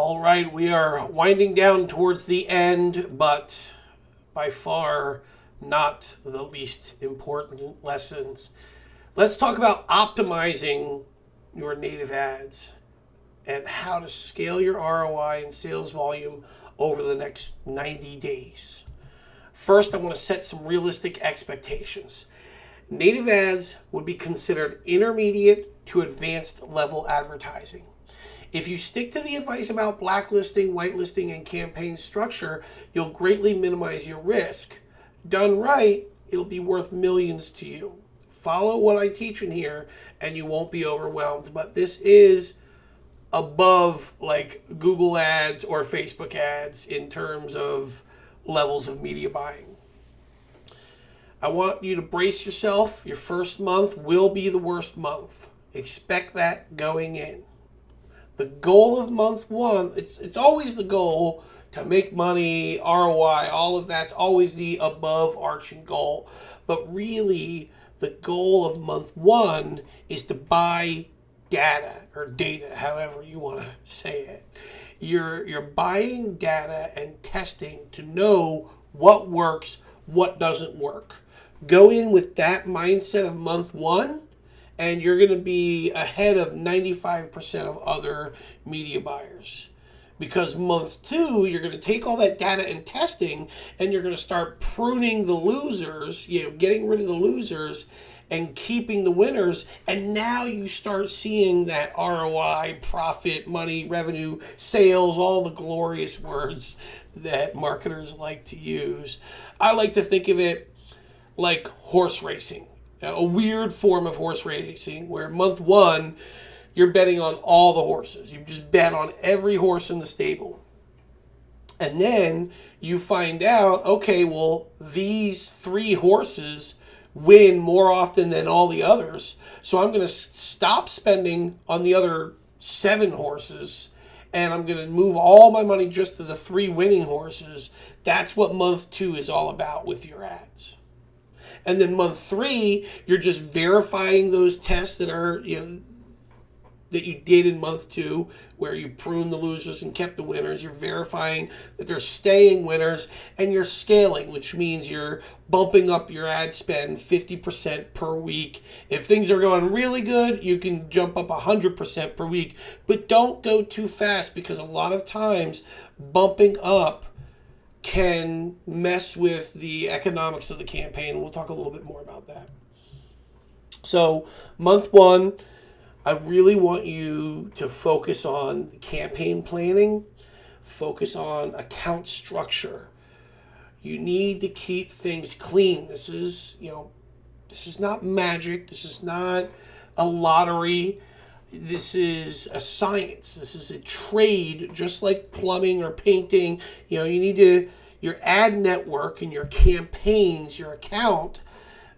All right, we are winding down towards the end, but by far not the least important lessons. Let's talk about optimizing your native ads and how to scale your ROI and sales volume over the next 90 days. First, I want to set some realistic expectations. Native ads would be considered intermediate to advanced level advertising. If you stick to the advice about blacklisting, whitelisting, and campaign structure, you'll greatly minimize your risk. Done right, it'll be worth millions to you. Follow what I teach in here and you won't be overwhelmed. But this is above like Google ads or Facebook ads in terms of levels of media buying. I want you to brace yourself. Your first month will be the worst month. Expect that going in. The goal of month one, it's always the goal to make money, ROI, all of that's always the above arching goal. But really, the goal of month one is to buy data or data, however you want to say it. You're buying data and testing to know what works, what doesn't work. Go in with that mindset of month one, and you're going to be ahead of 95% of other media buyers. Because month two, you're going to take all that data and testing, and you're going to start pruning the losers, getting rid of the losers and keeping the winners. And now you start seeing that ROI, profit, money, revenue, sales, all the glorious words that marketers like to use. I like to think of it like horse racing. A weird form of horse racing where month one, you're betting on all the horses. You just bet on every horse in the stable. And then you find out, okay, well, these 3 horses win more often than all the others. So I'm going to stop spending on the other 7 horses and I'm going to move all my money just to the 3 winning horses. That's what month 2 is all about with your ads. And then month 3, you're just verifying those tests that are, that you did in month 2, where you pruned the losers and kept the winners. You're verifying that they're staying winners, and you're scaling, which means you're bumping up your ad spend 50% per week. If things are going really good, you can jump up 100% per week, but don't go too fast, because a lot of times bumping up can mess with the economics of the campaign. We'll talk a little bit more about that. So month 1, I really want you to focus on the campaign planning, focus on account structure. You need to keep things clean. This is not magic. This is not a lottery. This is a science. This is a trade, just like plumbing or painting. You need your ad network and your campaigns, your account,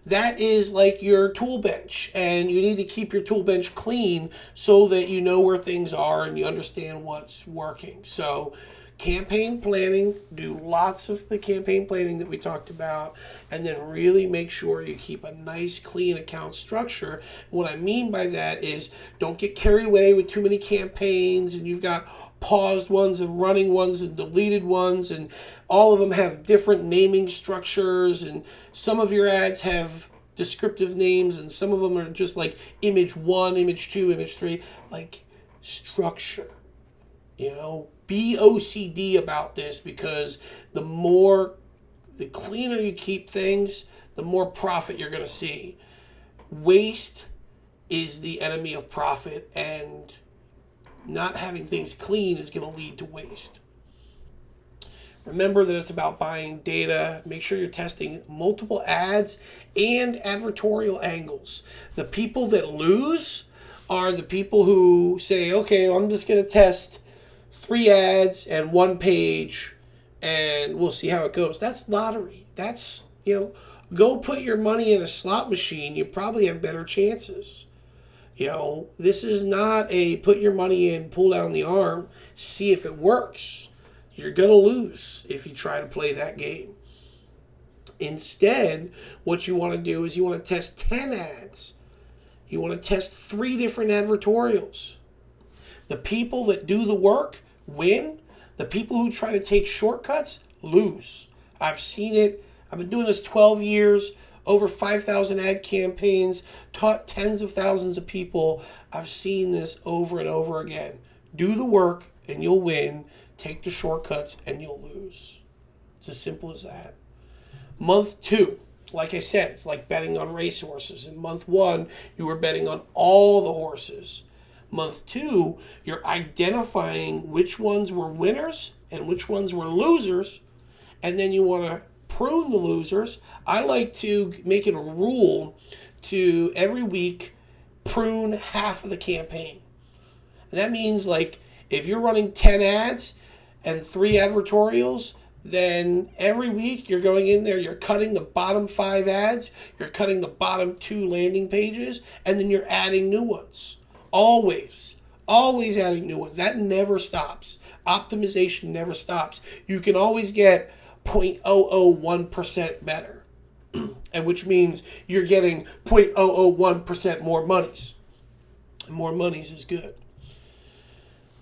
that is like your tool bench. And you need to keep your tool bench clean so that you know where things are and you understand what's working. So campaign planning, do lots of the campaign planning that we talked about, and then really make sure you keep a nice, clean account structure. What I mean by that is don't get carried away with too many campaigns and you've got paused ones and running ones and deleted ones, and all of them have different naming structures, and some of your ads have descriptive names and some of them are just like image 1, image 2, image 3, like structure. Be OCD about this, because the cleaner you keep things, the more profit you're going to see. Waste is the enemy of profit, and not having things clean is going to lead to waste. Remember that it's about buying data. Make sure you're testing multiple ads and advertorial angles. The people that lose are the people who say, okay, I'm just going to test 3 ads and 1 page and we'll see how it goes. That's lottery. That's, go put your money in a slot machine. You probably have better chances. This is not a put your money in, pull down the arm, see if it works. You're going to lose if you try to play that game. Instead, what you want to do is you want to test 10 ads. You want to test 3 different advertorials. The people that do the work win. The people who try to take shortcuts lose. I've seen it. I've been doing this 12 years, over 5,000 ad campaigns, taught tens of thousands of people. I've seen this over and over again. Do the work and you'll win. Take the shortcuts and you'll lose. It's as simple as that. Month 2, like I said, it's like betting on racehorses. In month 1, you were betting on all the horses. Month 2, you're identifying which ones were winners and which ones were losers, and then you want to prune the losers. I like to make it a rule to every week prune half of the campaign. And that means, like, if you're running 10 ads and 3 advertorials, then every week you're going in there, you're cutting the bottom 5 ads, you're cutting the bottom 2 landing pages, and then you're adding new ones. Always adding new ones. That never stops. Optimization never stops. You can always get 0.001% better, and which means you're getting 0.001% more monies. And more monies is good.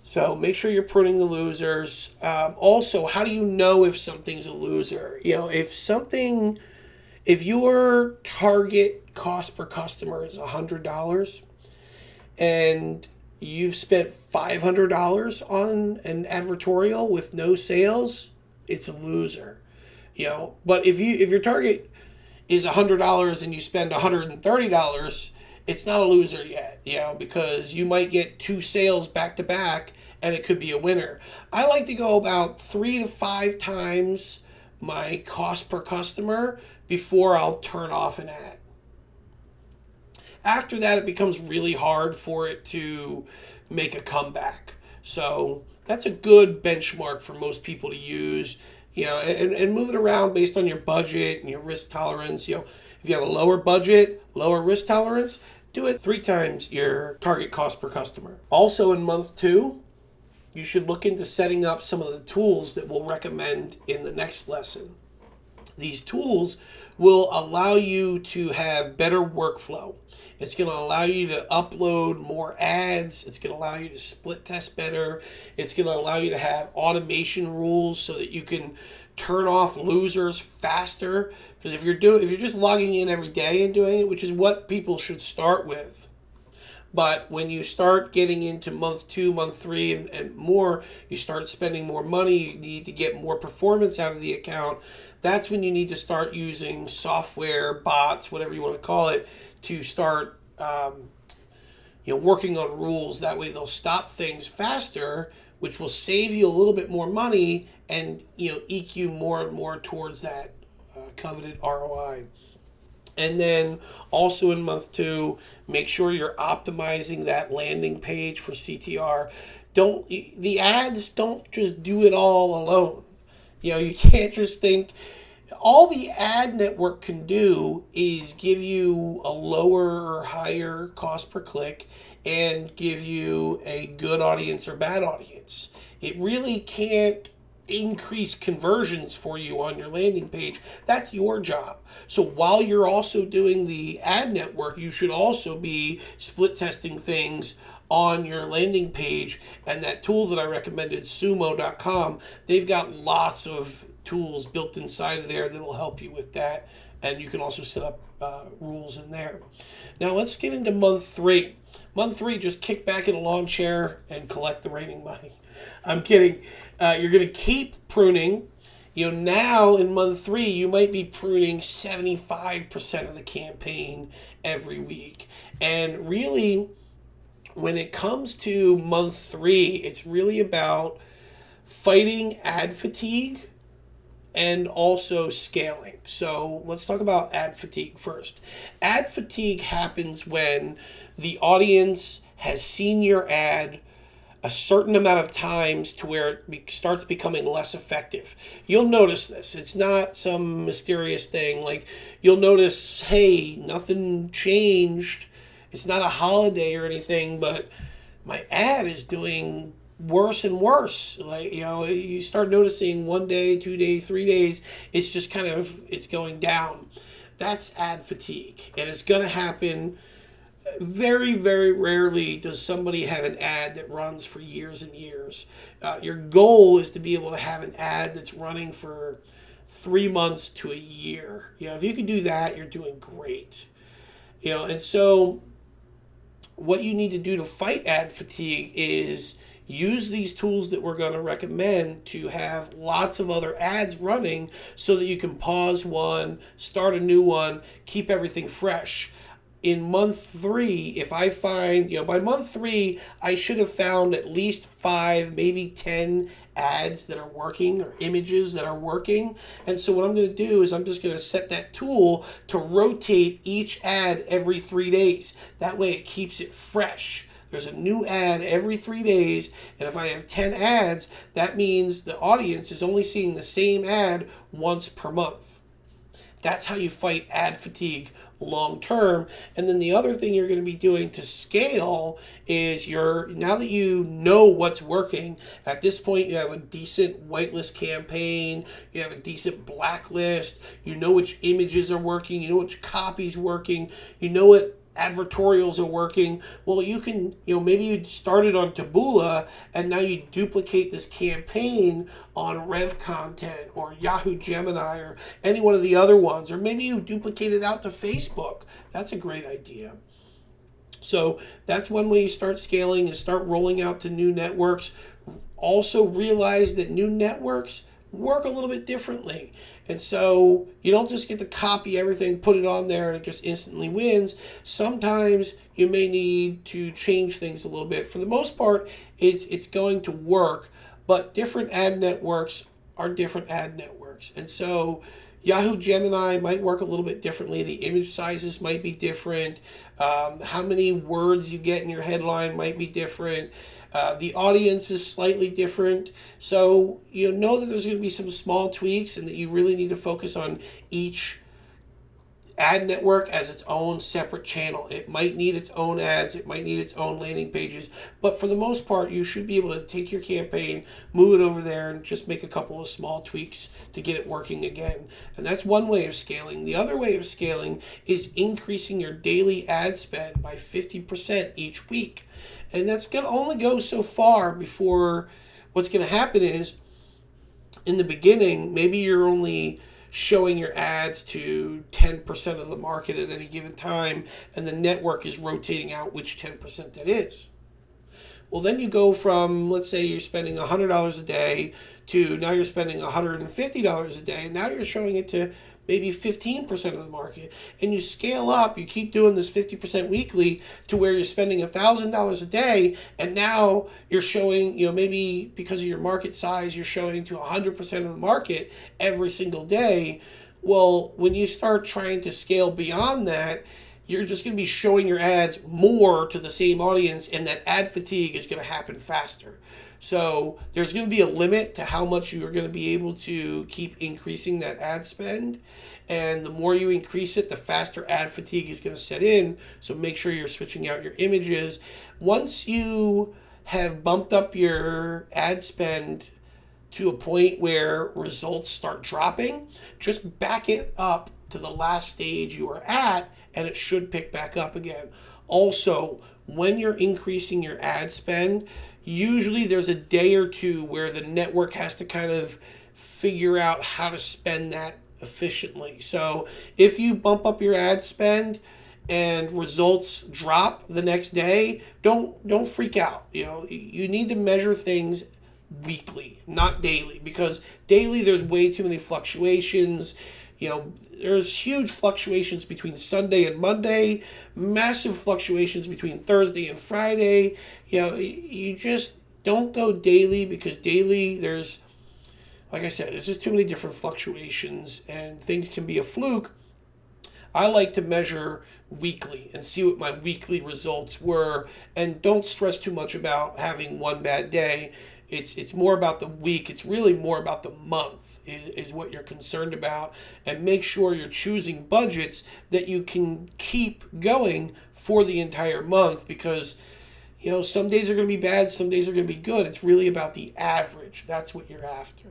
So make sure you're pruning the losers. Also, how do you know if something's a loser? If your target cost per customer is $100 and you've spent $500 on an advertorial with no sales, it's a loser. But if your target is $100 and you spend $130, it's not a loser yet, because you might get 2 sales back to back and it could be a winner. I like to go about 3 to 5 times my cost per customer before I'll turn off an ad. After that, it becomes really hard for it to make a comeback. So that's a good benchmark for most people to use, and move it around based on your budget and your risk tolerance. If you have a lower budget, lower risk tolerance, do it 3 times your target cost per customer. Also in month 2, you should look into setting up some of the tools that we'll recommend in the next lesson. These tools will allow you to have better workflow. It's going to allow you to upload more ads. It's going to allow you to split test better. It's going to allow you to have automation rules so that you can turn off losers faster. Because if you're just logging in every day and doing it, which is what people should start with, but when you start getting into month 2, month 3, and more, you start spending more money. You need to get more performance out of the account. That's when you need to start using software, bots, whatever you want to call it, to start working on rules. That way they'll stop things faster, which will save you a little bit more money and eke you more and more towards that coveted ROI. And then also in month 2, make sure you're optimizing that landing page for CTR. The ads don't just do it all alone. You can't just think. All the ad network can do is give you a lower or higher cost per click and give you a good audience or bad audience. It really can't increase conversions for you on your landing page. That's your job. So while you're also doing the ad network, you should also be split testing things on your landing page. And that tool that I recommended, sumo.com, they've got lots of tools built inside of there that'll help you with that. And you can also set up rules in there. Now let's get into month 3. Month 3, just kick back in a lawn chair and collect the raining money. I'm kidding. You're going to keep pruning. Now in month 3, you might be pruning 75% of the campaign every week. And really, when it comes to month 3, it's really about fighting ad fatigue and also scaling. So let's talk about ad fatigue first. Ad fatigue happens when the audience has seen your ad a certain amount of times to where it starts becoming less effective. You'll notice this. It's not some mysterious thing. Like, you'll notice, hey, nothing changed. It's not a holiday or anything, but my ad is doing worse and worse. Like, you start noticing 1 day, 2 days, 3 days, it's just it's going down. That's ad fatigue. And it's going to happen Very, very rarely does somebody have an ad that runs for years and years. Your goal is to be able to have an ad that's running for 3 months to a year. If you can do that, you're doing great. And so what you need to do to fight ad fatigue is use these tools that we're going to recommend to have lots of other ads running so that you can pause one, start a new one, keep everything fresh. In month 3, if I find, by month 3, I should have found at least 5, maybe 10 ads that are working or images that are working. And so what I'm going to do is I'm just going to set that tool to rotate each ad every 3 days. That way it keeps it fresh. There's a new ad every 3 days, and if I have 10 ads, that means the audience is only seeing the same ad once per month. That's how you fight ad fatigue long term. And then the other thing you're going to be doing to scale is now that you know what's working, at this point you have a decent whitelist campaign, you have a decent blacklist, you know which images are working, you know which copy's working, you know what advertorials are working. Well, you can, maybe you started on Taboola and now you duplicate this campaign on Rev Content or Yahoo Gemini or any one of the other ones, or maybe you duplicate it out to Facebook. That's a great idea. So that's one way you start scaling, is start rolling out to new networks. Also realize that new networks work a little bit differently. And so you don't just get to copy everything, put it on there, and it just instantly wins. Sometimes you may need to change things a little bit. For the most part, it's going to work, but different ad networks are different ad networks. And so Yahoo Gemini might work a little bit differently. The image sizes might be different. How many words you get in your headline might be different. The audience is slightly different. So you know that there's going to be some small tweaks and that you really need to focus on each ad network as its own separate channel. It might need its own ads. It might need its own landing pages. But for the most part, you should be able to take your campaign, move it over there, and just make a couple of small tweaks to get it working again. And that's one way of scaling. The other way of scaling is increasing your daily ad spend by 50% each week. And that's going to only go so far before what's going to happen is, in the beginning, maybe you're only showing your ads to 10% of the market at any given time, and the network is rotating out which 10% that is. Well, then you go from, let's say you're spending $100 a day to now you're spending $150 a day, and now you're showing it to maybe 15% of the market, and you scale up, you keep doing this 50% weekly to where you're spending $1,000 a day, and now you're showing, maybe because of your market size, you're showing to 100% of the market every single day. Well, when you start trying to scale beyond that, you're just going to be showing your ads more to the same audience, and that ad fatigue is going to happen faster. So there's going to be a limit to how much you are going to be able to keep increasing that ad spend. And the more you increase it, the faster ad fatigue is going to set in. So make sure you're switching out your images. Once you have bumped up your ad spend to a point where results start dropping, just back it up to the last stage you were at, and it should pick back up again. Also, when you're increasing your ad spend, usually there's a day or two where the network has to kind of figure out how to spend that efficiently. So if you bump up your ad spend and results drop the next day, don't freak out. You need to measure things weekly, not daily, because daily there's way too many fluctuations. There's huge fluctuations between Sunday and Monday, massive fluctuations between Thursday and Friday. You just don't go daily, because daily there's, like I said, there's just too many different fluctuations and things can be a fluke. I like to measure weekly and see what my weekly results were, and don't stress too much about having one bad day. It's more about the week. It's really more about the month is what you're concerned about. And make sure you're choosing budgets that you can keep going for the entire month, because some days are going to be bad, some days are going to be good. It's really about the average. That's what you're after.